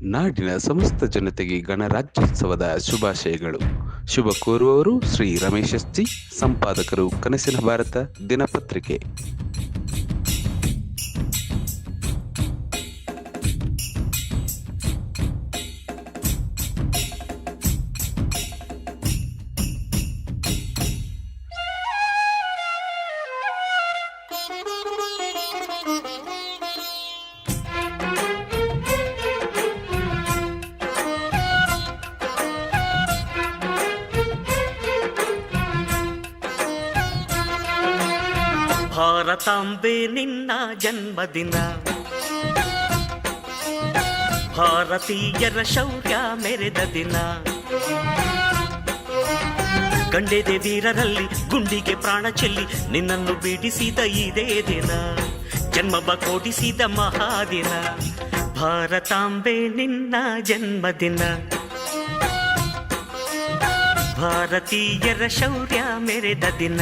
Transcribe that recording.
ನಾಡಿನ ಸಮಸ್ತ ಜನತೆಗೆ ಗಣರಾಜ್ಯೋತ್ಸವದ ಶುಭಾಶಯಗಳು. ಶುಭ ಕೋರುವವರು ಶ್ರೀ ರಮೇಶ್ ಎಸ್.ಜಿ, ಸಂಪಾದಕರು ಕನಸಿನ ಭಾರತ ದಿನಪತ್ರಿಕೆ. ಭಾರತಾಂಬೆ ನಿನ್ನ ಜನ್ಮದಿನ, ಭಾರತೀಯರ ಶೌರ್ಯ ಮೆರೆದ ದಿನ. ಗಂಡೆದೆ ವೀರರಲ್ಲಿ ಗುಂಡಿಗೆ ಪ್ರಾಣ ಚೆಲ್ಲಿ ನಿನ್ನನ್ನು ಬಿಡಿಸಿದ ಇದೇ ದಿನ, ಜನ್ಮ ಕೊಡಿಸಿದ ಮಹಾದಿನ. ಭಾರತಾಂಬೆ ನಿನ್ನ ಜನ್ಮದಿನ, ಭಾರತೀಯರ ಶೌರ್ಯ ಮೆರೆದ ದಿನ.